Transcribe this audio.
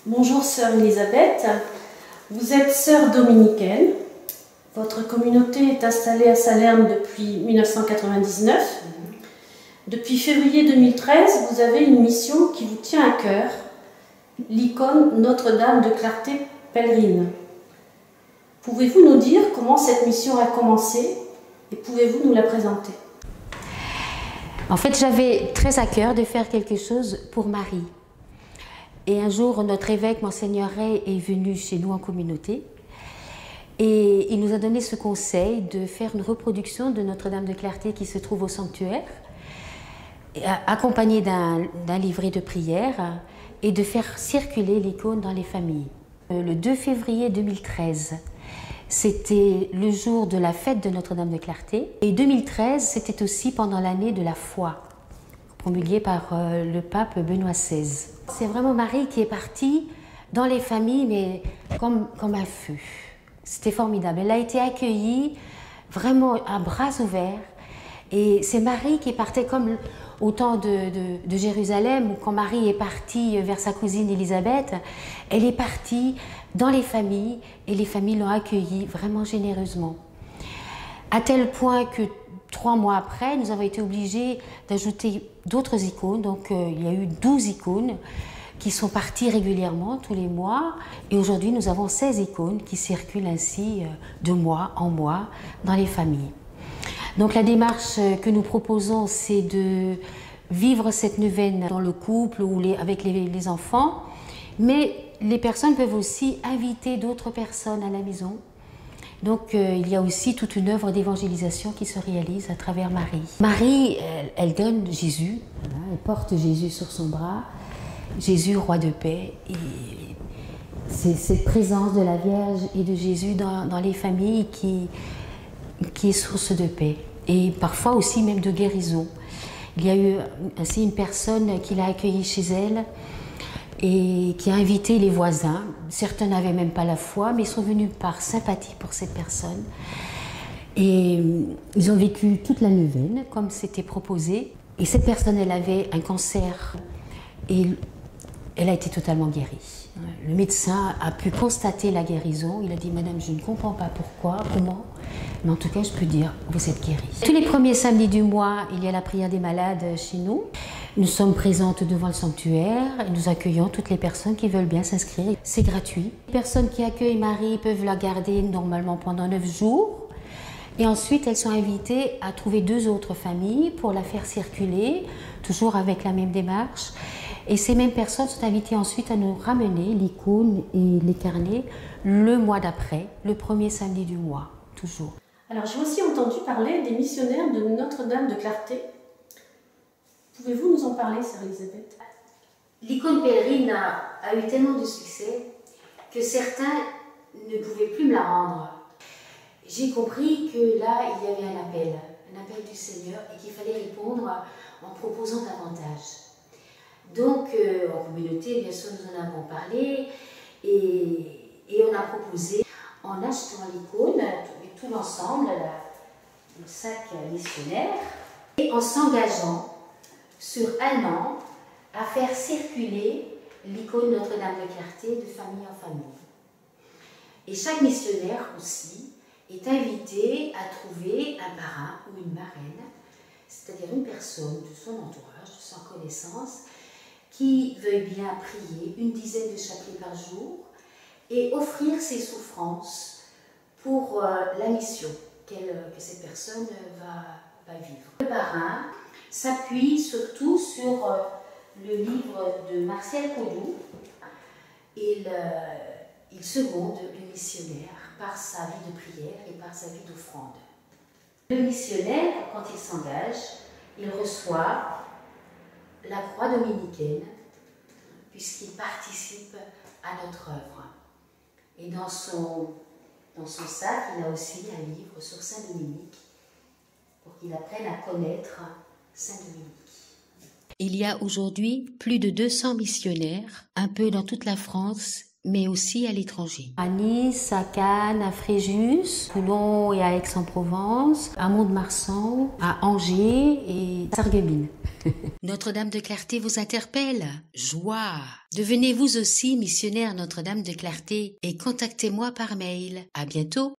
Bonjour sœur Elisabeth, vous êtes sœur dominicaine. Votre communauté est installée à Salerne depuis 1999. Depuis février 2013, vous avez une mission qui vous tient à cœur, l'icône Notre-Dame de Clarté pèlerine. Pouvez-vous nous dire comment cette mission a commencé et pouvez-vous nous la présenter? En fait, j'avais très à cœur de faire quelque chose pour Marie. Et un jour, notre évêque, Monseigneur Ray, est venu chez nous en communauté et il nous a donné ce conseil de faire une reproduction de Notre-Dame de Clarté qui se trouve au sanctuaire, accompagnée d'un livret de prière et de faire circuler l'icône dans les familles. Le 2 février 2013, c'était le jour de la fête de Notre-Dame de Clarté. Et 2013, c'était aussi pendant l'année de la foi, promulguée par le pape Benoît XVI. C'est vraiment Marie qui est partie dans les familles, mais comme un feu. C'était formidable. Elle a été accueillie vraiment à bras ouverts. Et c'est Marie qui partait comme au temps de Jérusalem, où quand Marie est partie vers sa cousine Élisabeth, elle est partie dans les familles et les familles l'ont accueillie vraiment généreusement. À tel point que 3 mois après, nous avons été obligés d'ajouter d'autres icônes. Donc il y a eu 12 icônes qui sont parties régulièrement tous les mois. Et aujourd'hui, nous avons 16 icônes qui circulent ainsi de mois en mois dans les familles. Donc la démarche que nous proposons, c'est de vivre cette neuvaine dans le couple ou avec les enfants, mais les personnes peuvent aussi inviter d'autres personnes à la maison. Donc il y a aussi toute une œuvre d'évangélisation qui se réalise à travers Marie. Marie, elle donne Jésus, voilà, elle porte Jésus sur son bras, Jésus roi de paix. Et c'est cette présence de la Vierge et de Jésus dans les familles qui est source de paix et parfois aussi même de guérison. Il y a eu ainsi une personne qui l'a accueillie chez elle et qui a invité les voisins. Certains n'avaient même pas la foi, mais ils sont venus par sympathie pour cette personne. Et ils ont vécu toute la neuvaine, comme c'était proposé. Et cette personne, elle avait un cancer et elle a été totalement guérie. Le médecin a pu constater la guérison. Il a dit « Madame, je ne comprends pas pourquoi, comment, mais en tout cas, je peux dire, vous êtes guérie. » Tous les premiers samedis du mois, il y a la prière des malades chez nous. Nous sommes présentes devant le sanctuaire et nous accueillons toutes les personnes qui veulent bien s'inscrire. C'est gratuit. Les personnes qui accueillent Marie peuvent la garder normalement pendant 9 jours. Et ensuite, elles sont invitées à trouver 2 autres familles pour la faire circuler, toujours avec la même démarche. Et ces mêmes personnes sont invitées ensuite à nous ramener l'icône et les carnets le mois d'après, le premier samedi du mois, toujours. Alors j'ai aussi entendu parler des missionnaires de Notre-Dame de Clarté. Pouvez-vous nous en parler, sœur Elisabeth? L'icône pèlerine a eu tellement de succès que certains ne pouvaient plus me la rendre. J'ai compris que là, il y avait un appel du Seigneur et qu'il fallait répondre en proposant davantage. Donc, en communauté, bien sûr, nous en avons parlé et on a proposé, en achetant l'icône, tout l'ensemble, le sac missionnaire, et en s'engageant sur 1 an à faire circuler l'icône Notre-Dame de Clarté de famille en famille. Et chaque missionnaire aussi est invité à trouver un parrain ou une marraine, c'est-à-dire une personne de son entourage, de sa connaissance, qui veuille bien prier une dizaine de chapelets par jour et offrir ses souffrances pour la mission que cette personne va vivre. Le parrain s'appuie surtout sur le livre de Martial Koudou. Il seconde le missionnaire par sa vie de prière et par sa vie d'offrande. Le missionnaire, quand il s'engage, il reçoit la croix dominicaine, puisqu'il participe à notre œuvre. Et dans son sac, il a aussi un livre sur Saint Dominique, pour qu'il apprenne à connaître Saint Dominique. Il y a aujourd'hui plus de 200 missionnaires, un peu dans toute la France, mais aussi à l'étranger. À Nice, à Cannes, à Fréjus, Toulon et à Aix-en-Provence, à Mont-de-Marsan, à Angers et à Sarreguemines. Notre-Dame de Clarté vous interpelle. Joie! Devenez vous aussi missionnaire Notre-Dame de Clarté et contactez-moi par mail. À bientôt!